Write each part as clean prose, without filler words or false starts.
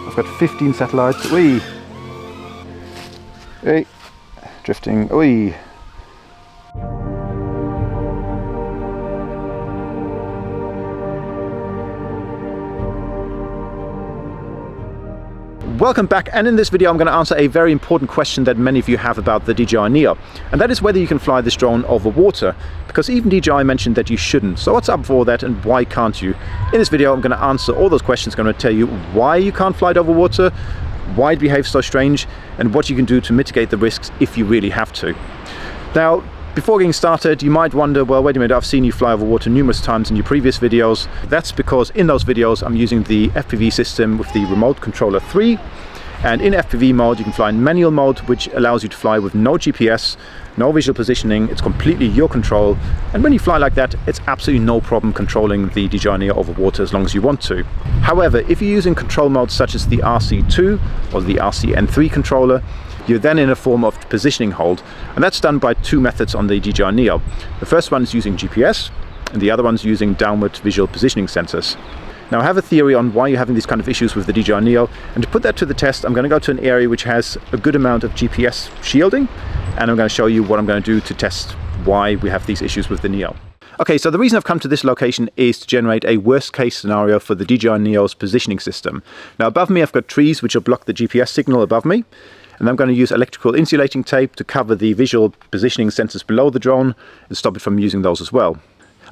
I've got 15 satellites. Whee! Hey, drifting. Whee! Welcome back, and in this video I'm going to answer a very important question that many of you have about the Dji NEO, and that is whether you can fly this drone over water, because even Dji mentioned that you shouldn't. So what's up for that, and why can't you? In this video I'm going to answer all those questions. I'm going to tell you why you can't fly it over water, why it behaves so strange, and what you can do to mitigate the risks if you really have to. Now, before getting started, you might wonder, well, wait a minute, I've seen you fly over water numerous times in your previous videos. That's because in those videos I'm using the FPV system with the remote controller 3, and in FPV mode you can fly in manual mode, which allows you to fly with no GPS, no visual positioning. It's completely your control, and when you fly like that, it's absolutely no problem controlling the Dji NEO over water as long as you want to. However, if you're using control modes such as the RC2 or the RCN3 controller, you're then in a form of positioning hold, and that's done by two methods on the Dji NEO. The first one is using GPS, and the other one is using downward visual positioning sensors. Now, I have a theory on why you're having these kind of issues with the Dji NEO, and to put that to the test, I'm going to go to an area which has a good amount of GPS shielding, and I'm going to show you what I'm going to do to test why we have these issues with the NEO. Okay, so the reason I've come to this location is to generate a worst case scenario for the Dji NEO's positioning system. Now, above me I've got trees which will block the GPS signal above me, and I'm going to use electrical insulating tape to cover the visual positioning sensors below the drone and stop it from using those as well.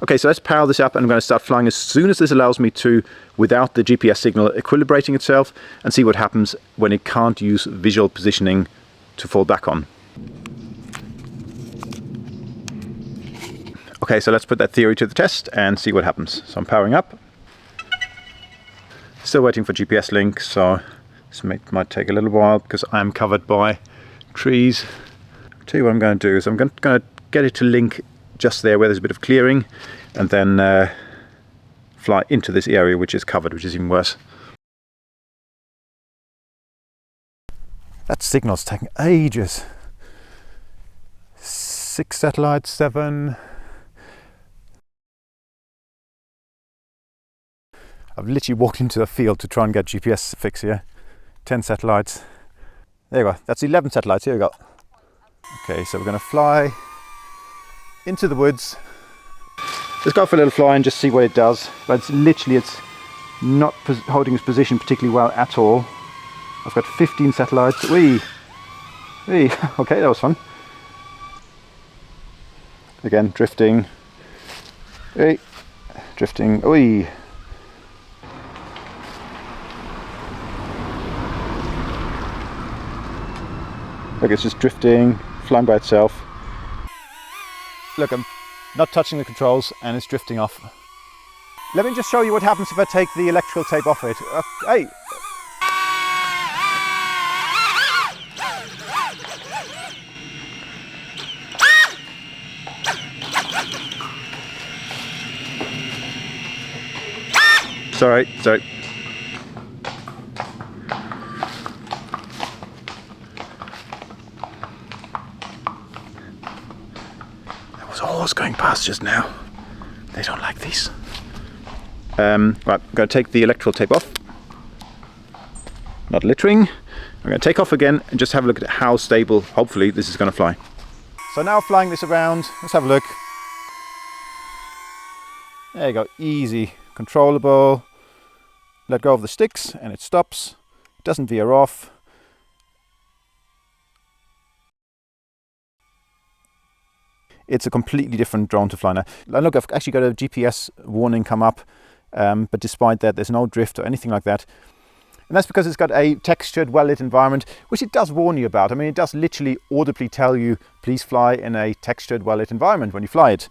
Okay, so let's power this up, and I'm going to start flying as soon as this allows me to, without the GPS signal equilibrating itself, and see what happens when it can't use visual positioning to fall back on. Okay, so let's put that theory to the test and see what happens. So I'm powering up. Still waiting for GPS link, so this might take a little while because I'm covered by trees. I'll tell you what I'm going to do is I'm going to get it to link just there where there's a bit of clearing, and then fly into this area which is covered, which is even worse. That signal's taking ages. 6 satellites, 7. I've literally walked into a field to try and get GPS fix here. 10 satellites. There you go. That's 11 satellites. Here we go. Okay, so we're going to fly into the woods. Let's go for a little fly and just see what it does. But it's not holding its position particularly well at all. I've got 15 satellites. Whee! Whee! Okay, that was fun. Again, drifting. Hey! Drifting. Whee! Look, it's just drifting, flying by itself. Look, I'm not touching the controls and it's drifting off. Let me just show you what happens if I take the electrical tape off it. Hey! Sorry. Horse going past just now. They don't like these. Right, I'm going to take the electrical tape off. Not littering. I'm going to take off again and just have a look at how stable, hopefully, this is going to fly. So now flying this around, let's have a look. There you go, easy, controllable. Let go of the sticks and it stops. It doesn't veer off. It's a completely different drone to fly now. Look, I've actually got a GPS warning come up, but despite that, there's no drift or anything like that. And that's because it's got a textured, well-lit environment, which it does warn you about. I mean, it does literally audibly tell you, please fly in a textured, well-lit environment when you fly it.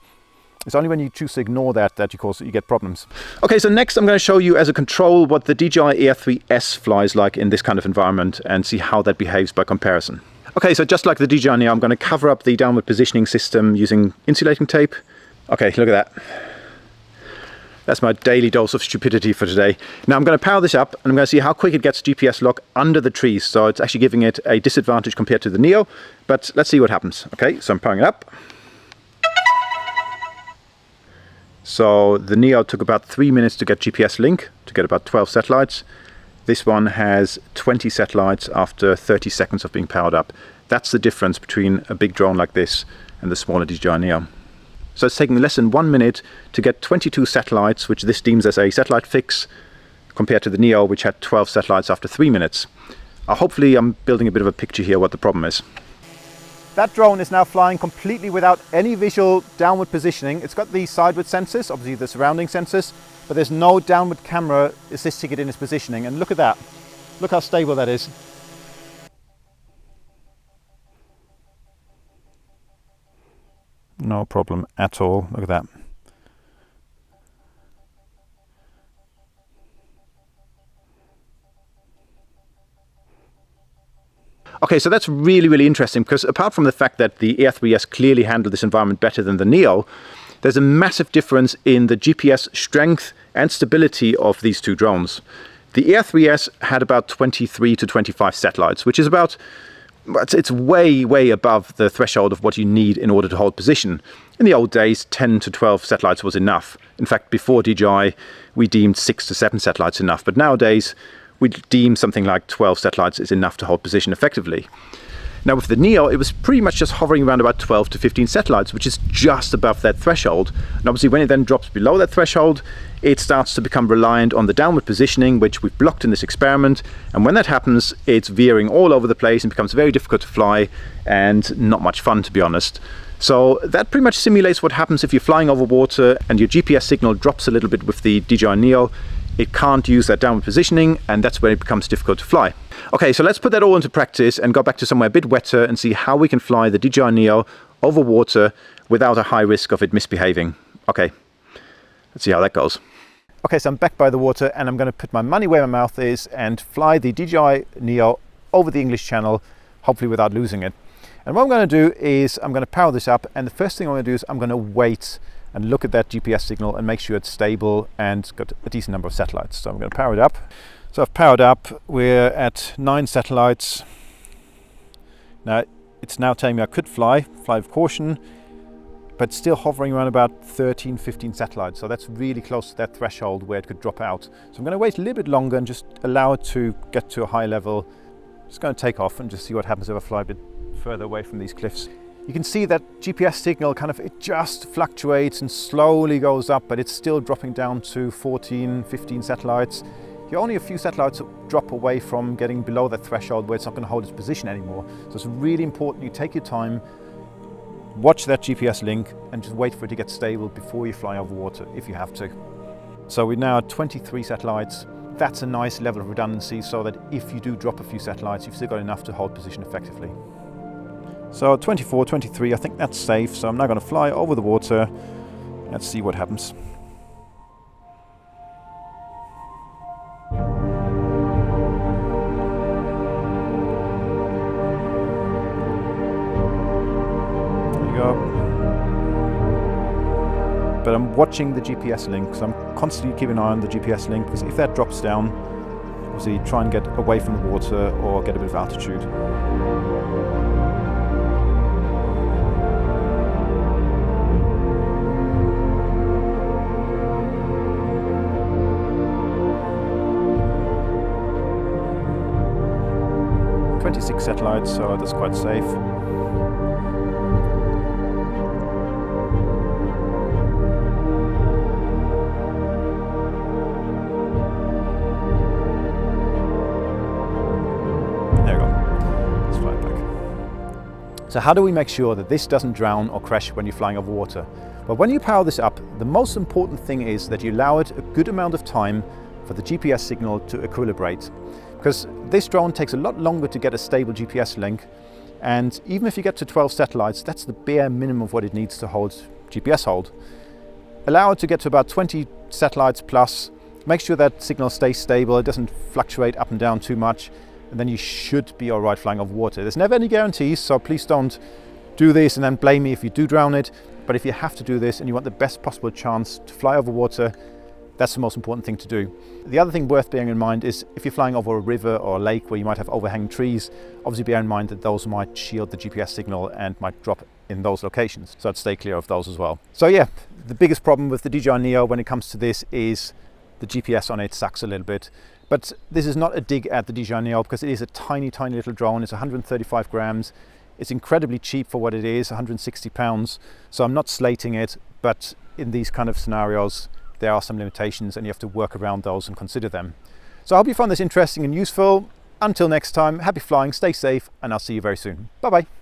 It's only when you choose to ignore that you get problems. Okay, so next I'm going to show you as a control what the DJI Air 3S flies like in this kind of environment and see how that behaves by comparison. Okay, so just like the Dji NEO, I'm going to cover up the downward positioning system using insulating tape. Okay, look at that. That's my daily dose of stupidity for today. Now I'm going to power this up and I'm going to see how quick it gets GPS lock under the trees. So it's actually giving it a disadvantage compared to the NEO, but let's see what happens. Okay, so I'm powering it up. So the NEO took about 3 minutes to get GPS link, to get about 12 satellites. This one has 20 satellites after 30 seconds of being powered up. That's the difference between a big drone like this and the smaller Dji NEO. So it's taking less than 1 minute to get 22 satellites, which this deems as a satellite fix, compared to the Neo, which had 12 satellites after 3 minutes. Hopefully I'm building a bit of a picture here what the problem is. That drone is now flying completely without any visual downward positioning. It's got the sideward sensors, obviously the surrounding sensors, but there's no downward camera assisting it in its positioning. And look at that. Look how stable that is. No problem at all. Look at that. Okay, so that's really, really interesting, because apart from the fact that the Air 3S clearly handled this environment better than the Neo, there's a massive difference in the GPS strength and stability of these two drones. The Air 3S had about 23 to 25 satellites, which is about, it's way, way above the threshold of what you need in order to hold position. In the old days, 10 to 12 satellites was enough. In fact, before DJI, we deemed 6 to 7 satellites enough, but nowadays, we deem something like 12 satellites is enough to hold position effectively. Now with the Neo, it was pretty much just hovering around about 12 to 15 satellites, which is just above that threshold. And obviously when it then drops below that threshold, it starts to become reliant on the downward positioning, which we've blocked in this experiment. And when that happens, it's veering all over the place and becomes very difficult to fly and not much fun, to be honest. So that pretty much simulates what happens if you're flying over water and your GPS signal drops a little bit with the DJI NEO. It can't use that downward positioning, and that's when it becomes difficult to fly. Okay, so let's put that all into practice and go back to somewhere a bit wetter and see how we can fly the DJI NEO over water without a high risk of it misbehaving. Okay, let's see how that goes. Okay, so I'm back by the water and I'm going to put my money where my mouth is and fly the DJI NEO over the English Channel, hopefully without losing it. And what I'm going to do is I'm going to power this up, and the first thing I'm going to do is I'm going to wait and look at that GPS signal and make sure it's stable and got a decent number of satellites. So I'm going to power it up. So I've powered up, we're at 9 satellites. Now it's now telling me I could fly with caution, but still hovering around about 13, 15 satellites. So that's really close to that threshold where it could drop out. So I'm going to wait a little bit longer and just allow it to get to a high level. Just going to take off and just see what happens if I fly a bit further away from these cliffs. You can see that GPS signal it just fluctuates and slowly goes up, but it's still dropping down to 14, 15 satellites. You're only a few satellites drop away from getting below that threshold where it's not going to hold its position anymore. So it's really important you take your time, watch that GPS link, and just wait for it to get stable before you fly over water, if you have to. So we're now at 23 satellites. That's a nice level of redundancy, so that if you do drop a few satellites, you've still got enough to hold position effectively. So 24, 23, I think that's safe. So I'm now going to fly over the water. Let's see what happens. There you go. But I'm watching the GPS link, so I'm constantly keeping an eye on the GPS link, because if that drops down, obviously try and get away from the water or get a bit of altitude. .26 satellites, so that's quite safe. There we go. Let's fly it back. So how do we make sure that this doesn't drown or crash when you're flying over water? Well, when you power this up, the most important thing is that you allow it a good amount of time for the GPS signal to equilibrate. Because this drone takes a lot longer to get a stable GPS link, and even if you get to 12 satellites, that's the bare minimum of what it needs to hold GPS hold. Allow it to get to about 20 satellites plus, make sure that signal stays stable, it doesn't fluctuate up and down too much, and then you should be alright flying over water. There's never any guarantees, so please don't do this and then blame me if you do drown it, but if you have to do this and you want the best possible chance to fly over water, that's the most important thing to do. The other thing worth bearing in mind is if you're flying over a river or a lake where you might have overhanging trees, obviously bear in mind that those might shield the GPS signal and might drop in those locations. So I'd stay clear of those as well. So yeah, the biggest problem with the DJI NEO when it comes to this is the GPS on it sucks a little bit. But this is not a dig at the Dji NEO, because it is a tiny little drone. It's 135 grams. It's incredibly cheap for what it is, 160 pounds. So I'm not slating it, but in these kind of scenarios, there are some limitations and you have to work around those and consider them. So I hope you found this interesting and useful. Until next time, happy flying, stay safe, and I'll see you very soon. Bye bye.